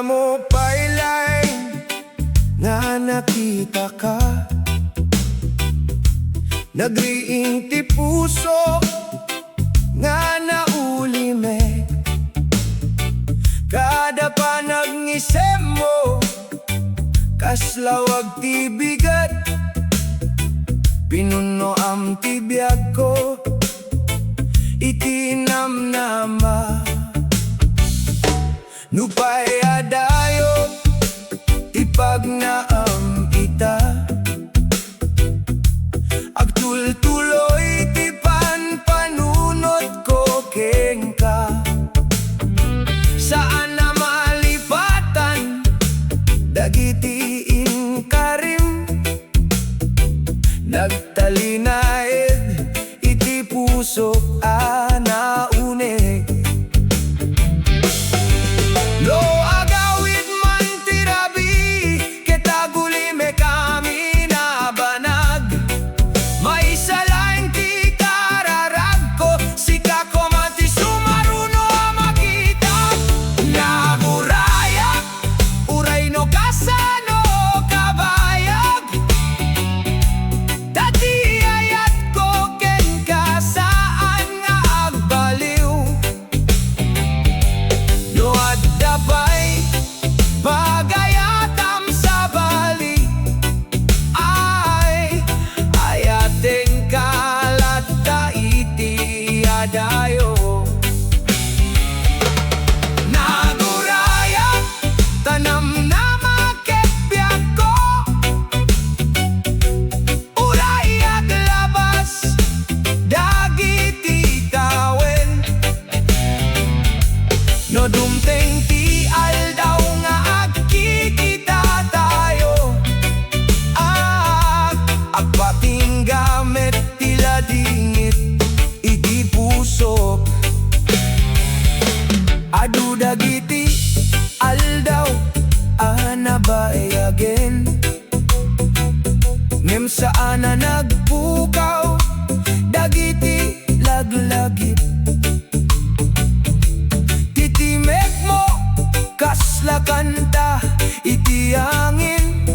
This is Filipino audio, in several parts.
mo pailay nga nakita ka, nagriing ti puso nga naulime. Kada panag Isem Mo kaslawag ti bigat, pinuno am ti biyag ko itinamnama. Nupay adayo ti pagnaam ita, agtultuloy ti panpanunot ko kengka. Saan na malipatan dagiti inkarim, nagtalinaid iti puso anaune. Lo agawid man tirabi ketagulime kami nabanag, may salain ti kararag ko sika ko mati sumaruno makita. Nagurayak uray no kasano kabayag, dati ayat ko ken kasaan nga agbaliw. No adda pa'y pagayatam sa bali, ay ayaten kalata iti adayo. Nagurayak tanam na maketbiag ko, uray aglabas dagiti tawen. No dumteng ti aldaw nga agkikita tayo, agpating gamit tila dingit iti puso. Adu dagiti aldaw nabayagen, ngem saan na nagpukaw dagiti laglagip. Titimek mo kasla kanta iti angin,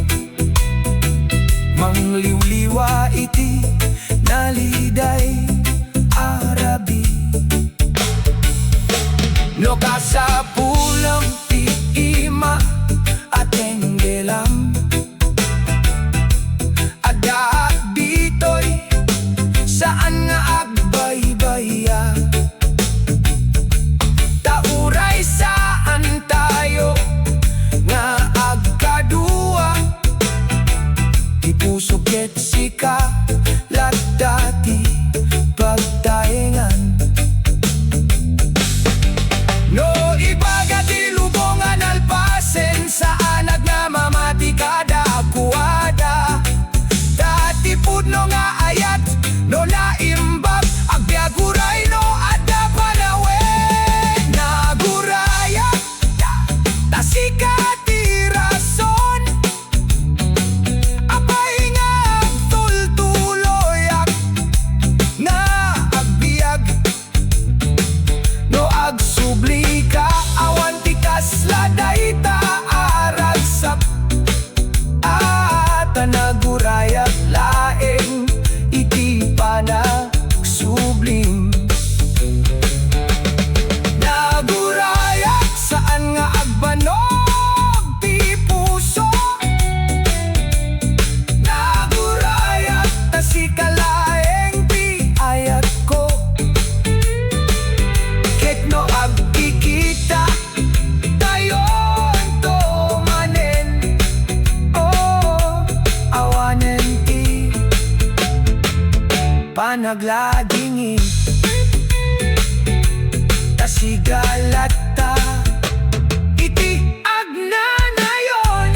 mangliwliwa iti naliday arabi. No kasapulang ti ima at enggelam, ada ditoy saan nga agbaybaya. Tauray saan tayo nga agkadua, ti puso ket sika ladati pagtaengan. No ibaga ti lubongan alpasen, saan nagmamamati kada kuwada. Dati pudno nga ayat no naimbag, agbiaguray no adda palawe. Nagurayak tasika ti rason, apay nga agtultuloyak na agbiag. No agsubli ka awan ti kasla dayta aragsap, nagurayak laeng iti panagsubling. Nagurayak saan nga agbanog ti puso, nagurayak tasika laeng ti ayat ko, ket no agkikita tayon to manen. Awanen ti panagladingin, tasigalata iti agnanayon.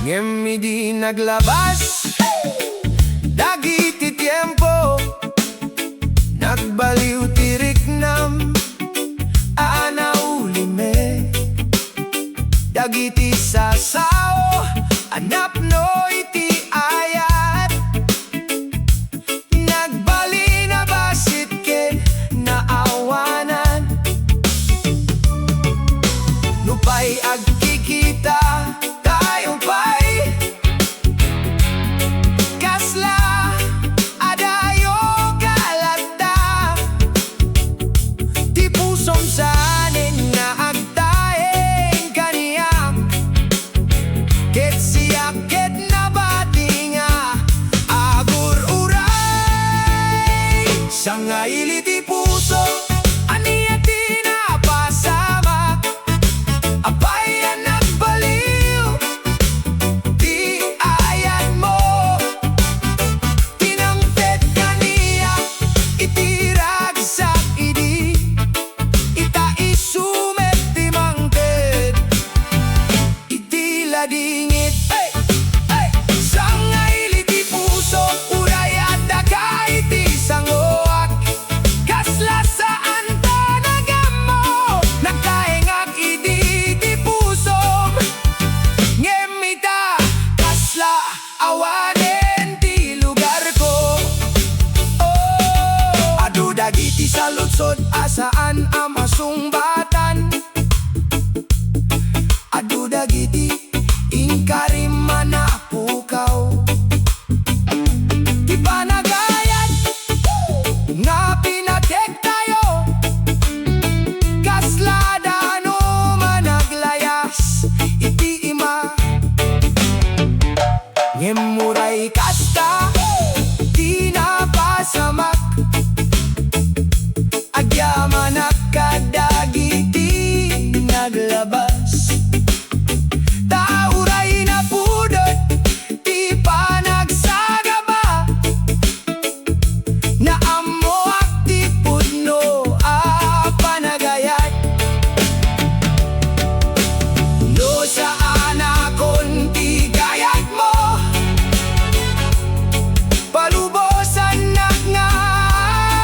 ngem di naglabas. Dagiti tiempo, nagbaliw tirik nam anaulime. Dagiti sasao, anap no iti ayat. Nagbali na basit ken naawanan. Nupay agkikita tayo pa'y kasla adayo galata. Ti pusom sanin nga agtaeng kaniyak. Ket siyak ket nabati nga agur uray. Sangaili ti puso aniya ti napasamak. Apayan nagbaliw ti ayan mo. Tinangted kaniya itiragsak idi. Ita isumet ti mangted iti ladingit. Hey! Hey! Sangaili ti puso uray adda ka iti sangoak. Kasla saan ta nagamo nagkaengag idi ti pusom. Ngemita kasla awanen ti lugar ko. Oh, adu dagiti sa lutsod asaan amasumbatan. Adu dagiti ingkarim manapukaw. Ti panagayat nga pinatek tayo. Kasla no managlayas iti ima. Ngemuray kasta di napasamak. Agyamanak kadagiti naglabas. Tauray na pudot ti panagsagaba. Naamoak ti puno a panagayat. No saan akon ti gayat mo. Palubosan nga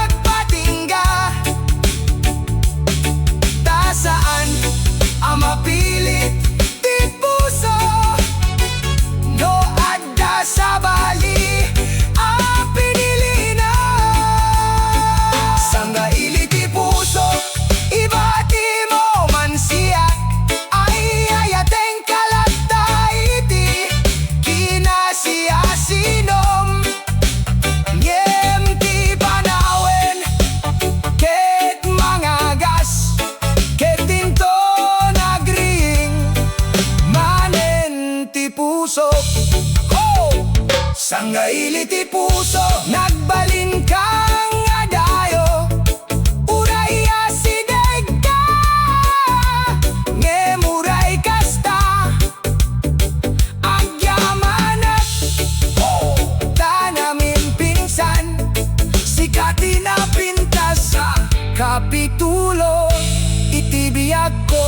agpatingga. Ta saan ang mapilit ti puso. No adda sa bali ang pinili na. Sangaili ti puso ibati mo man siya. Ay ayateng kalata iti kinasiyasinom. Ngem ti panawen ket mangagas. Ket tinto nagring manen ti puso. Oh! Sangaili ti puso nagbalin kang adayo. Uray asideg ka ngemuray kasta. Agyamanak oh! Tanamin pinsan sikati na pintas sa kapitulo iti biyag ko.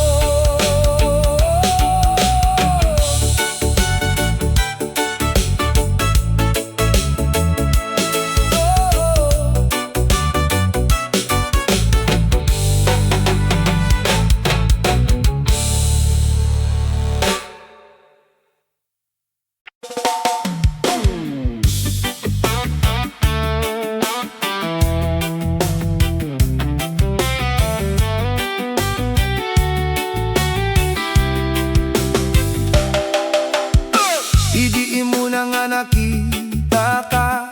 Idi mo na nga nakita ka.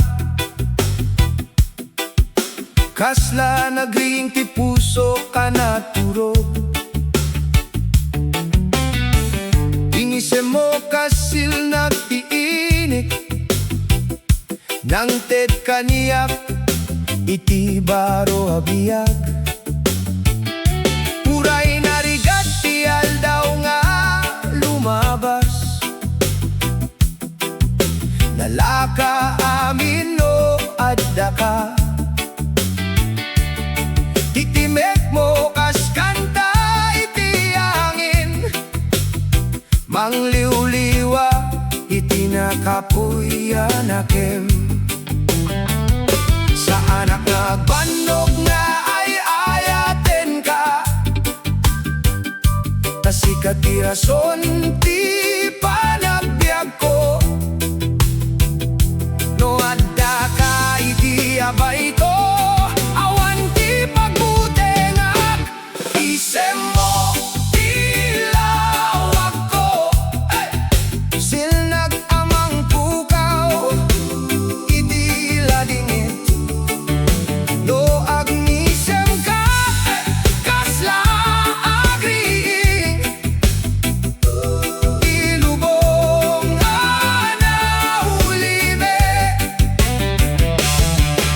Kasla nagring ti puso ka naturog. Isem mo kasil nagtiinik. Nang ted kaniyak iti baro abiyag. Uray narigat ti aldaw nga lumabas. Nalaka amin no adda ka. Titimek mo kas kanta iti angin. Mangliw-liwa kapuya nakem. Sa anak nga bandog nga ay ayaten ka, tasikat ti rason ti panagbiag ko. No adda ka iti abay ko, awan ti pagbutengak. Isem mo tilawag ko, silnag amang pukaw iti ladingit. No agnisem ka kasla agriing, ilubong na ulibe.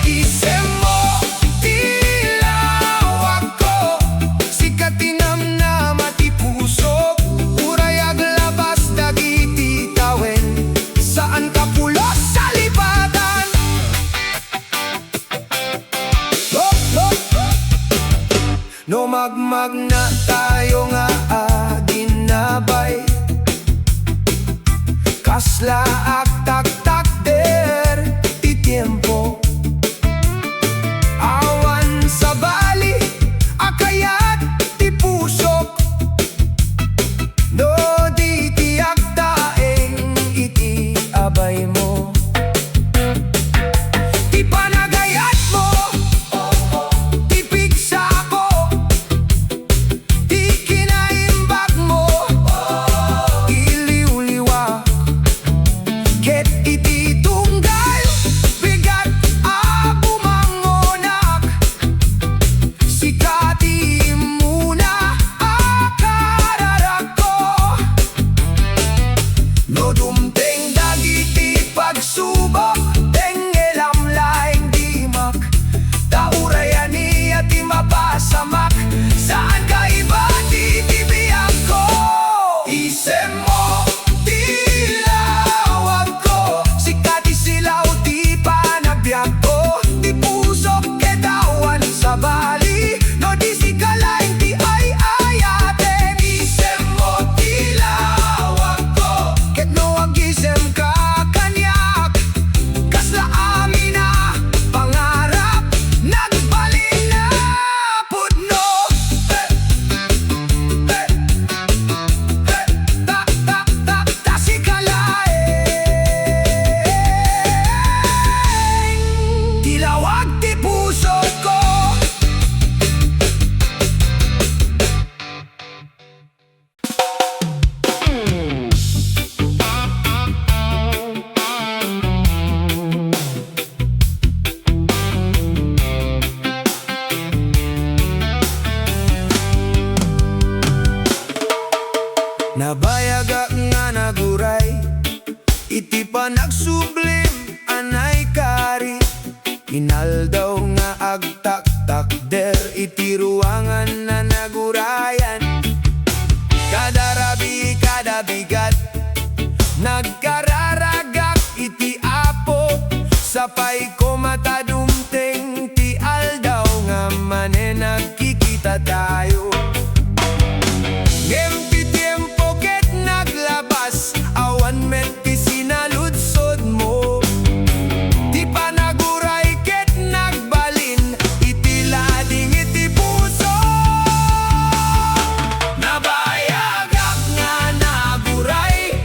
Isem mo tilawag ko, sikatinam na matipusok, urayag labas dagiti tawen, saan ka pulos sa lipatan. No magmag na tayo nga adinabay, kasla tak der ti tiempo. Awan sa bali akayat ti pusok, no di tiyak daeng iti abay mo. Ti panagayat mo, ti piksa ko, ti kinaimbag mo, iliw-liwa. Ket iti tunggal bigat a bumangonak, sikati muna akararak ko. No dumteng dagiti pagsubok, tengelam laing dimak, taurayan niya ti mapasamak, saan ka iba ti tibiyag ko. Isem mo tilawag ko, sikati silaw ti panagbiag ko, ti pusok ketawan sa bali, no di sikalaing ti ay ayaten. Isem mo tilawag ko, ket no agisem ka kanyak, kasla amin na pangarap, nagbalin na puno. Tasikalaeng tilawag ti puso ko. Nabayagak nga naguray, iti panagsublim anay kari, inaldaw nga agtak der iti ruangan na nagurayan. Kada rabi kada bigat, nagkararagak iti apo, sapay ko matadumteng ti aldaw nga mane nagkikita tayo. Ngem ti tiempo ket naglabas, awan met ti sinaludsod mo, ti panaguray ket nagbalin, iti lading iti puso. Nabayagak nga naguray,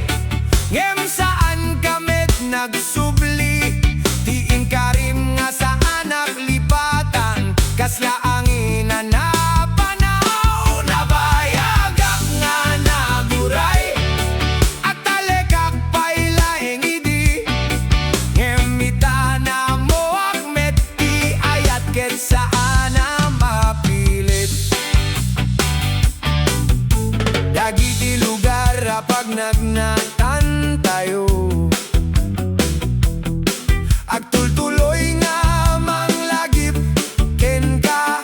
ngem saan ka met nagsubli, ti inkarim nga sa anak lipatan, kasla angin na napanaw. Nabayagak nga naguray, at talekak pailaeng idi, ngemita na mo akmet ti ayat ket saan na mapilit. Dagiti lugar apag nagnatan tayo, agtultuloy nga manglagip ken ka,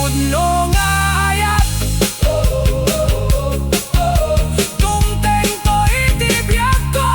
sunod no nga ayat. Tungteng to itibiyag ko.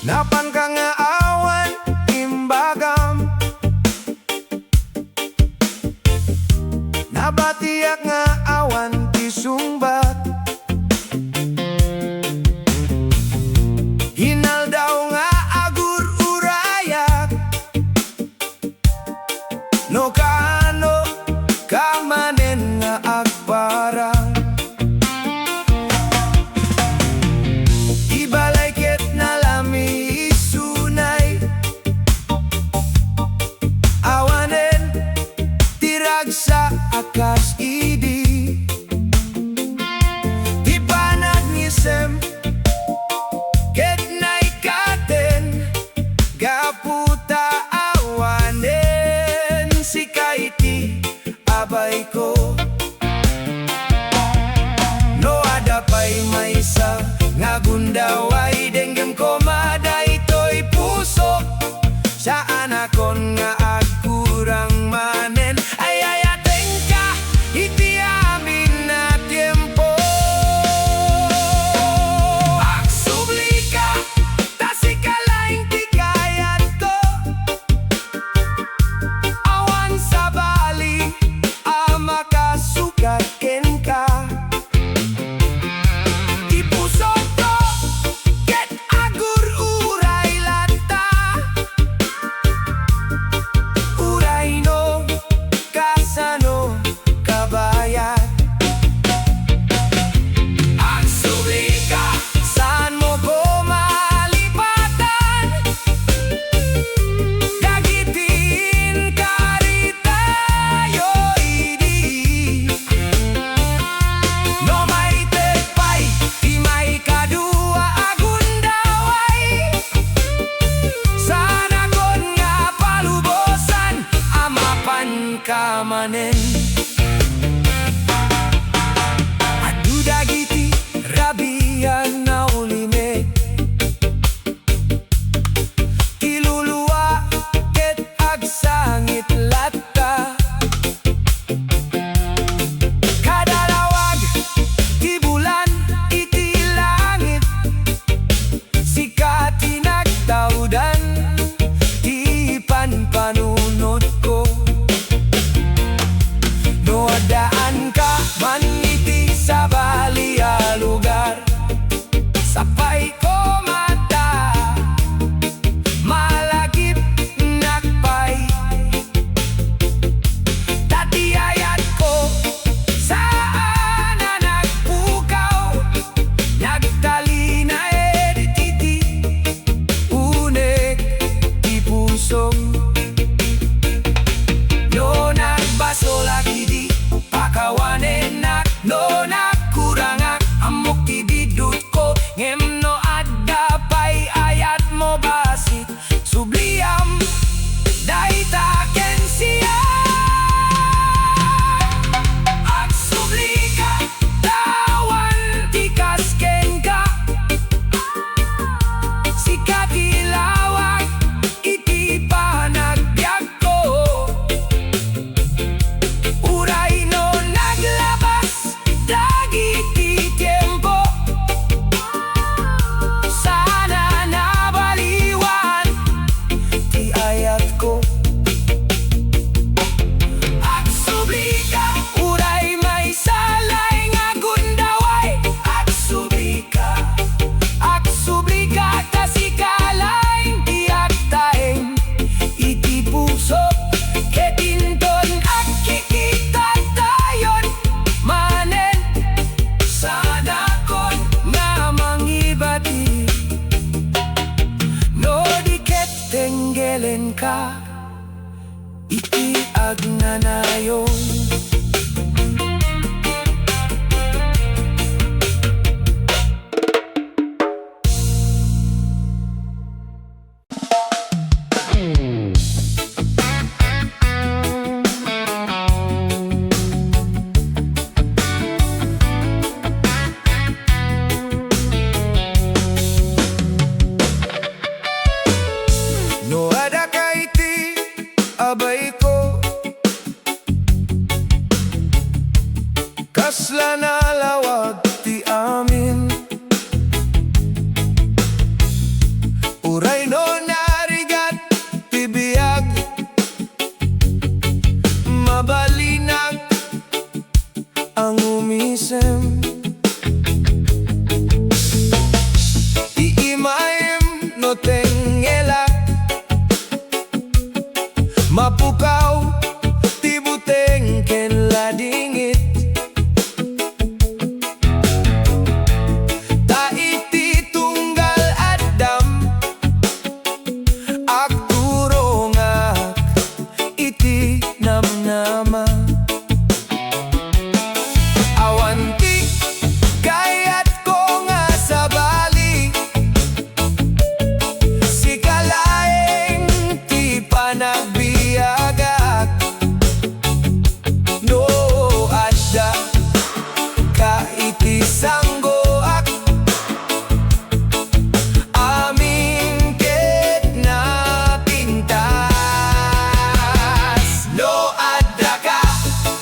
Napan ka nga awan, imbagam. Nabatiyak nga awan, tisumbat. Hinal daw nga agur urayak. No kano kamanen nga agparang. Ibalay ket na lami isunay. Awanen tirag sa akas idi. Di pa nagngisem ket naikaten. Gaputa awanen si kaiti abay ko. No adapay maysa nga gundaway denggem ko madaytoy puso. Saan akon nga agkurang manen. Ay ayaten ka iti amin na tiempo. Agsubli ka tasikalaing ti kayat ko. Awan sa bali amakasukat ken ka. Ipuso ko ket agur uray lata. Uray no kasano kabayat. Agsubli ka saan mo ko malipatan. Dagitin karitayo idi. No may tepay di may kadua agundaway. Sana kon nga palubosan amapan kamanen. Adu dagiti rabian na ulime. Kiluluwa ket agsangit latta. Kadalawag ti bulan iti langit. Sikat tinagtawdan ti panpanunod ko. No adaan ka man iti sa balia lugar. Sapay ko mata malagip nakpay. Tatiyayat ko saan na nagpukaw. Nagtalina edititi unek ti pusong. No nagbaso lagi di pakawanen nak. No nagkurangak amok ti bidut ko. Ngem no adda pay ayat mo basit subliam dayta ken siya. Agsubli ka tawan ti kasken ka. Sikat ilawag iti panagbiag ko. Uray no naglabas dagiti tiempo. Sana nabaliwan ti ayat ko. Agsubli ka uray may salay nga gundaway. Agsubli ka tasikalaing ti agtaeng iti puso. Ketinton agkikita tayon manen. Sana kon nga mangibati. No diket tenggelen ka iti agnanayon. panalawag ti amin. Uray no narigat ti biyag, mabalinag ang umisem. Iimayem no tengelak, mapukaw ti buteng ken ladingit. Taiti tunggal addam, agturongak iti namnama. Awanti kayat ko nga sa bali, si kalaeng ti panagbiagak. No adda ka iti sanggoak, amin ket napintas. No adda ka,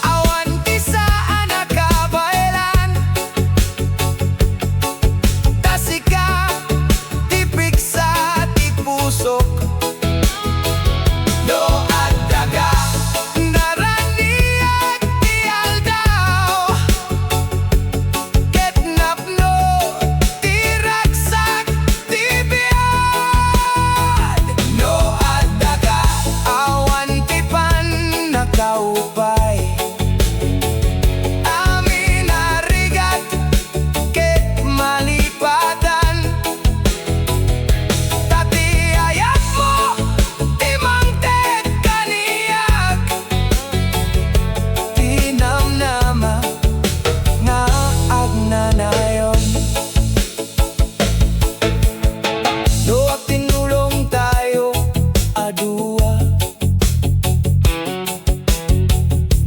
awan ti saan nakabaelan, tasika ti piksa ti pusok. No adda ka, naraniag ti aldaw, ket napno ti ragsak ti biad. No adda ka, awan ti panakaupay, amin narigat ket malipatan. Tatiayat mo ti mangted kaniyag, tinamnama nga agnanayon. No tinulong tayo adua,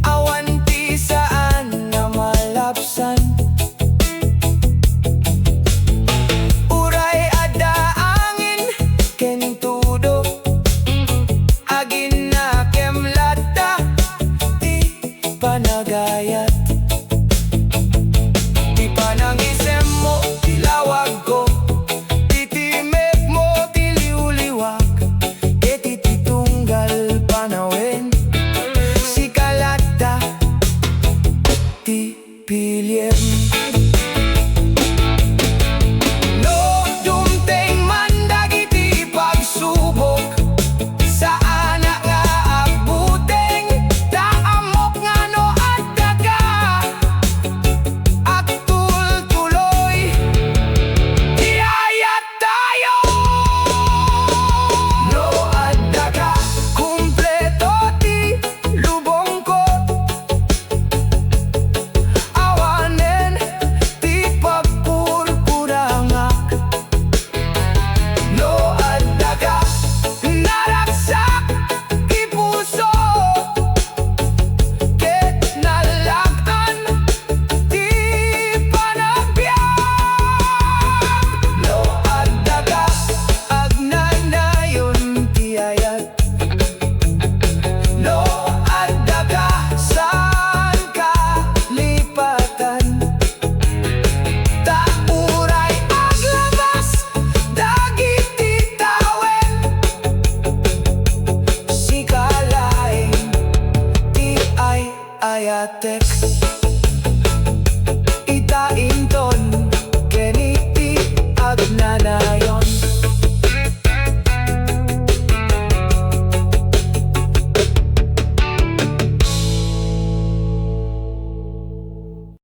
awan ti saan na malapsan. Uray adda angin ken tudo, agin na kemlata ti panagayat. Ti panang isem mo ti lawag ko, titimek mo ti liwliwak, ket iti tunggal panawen, si kalata ti piliem.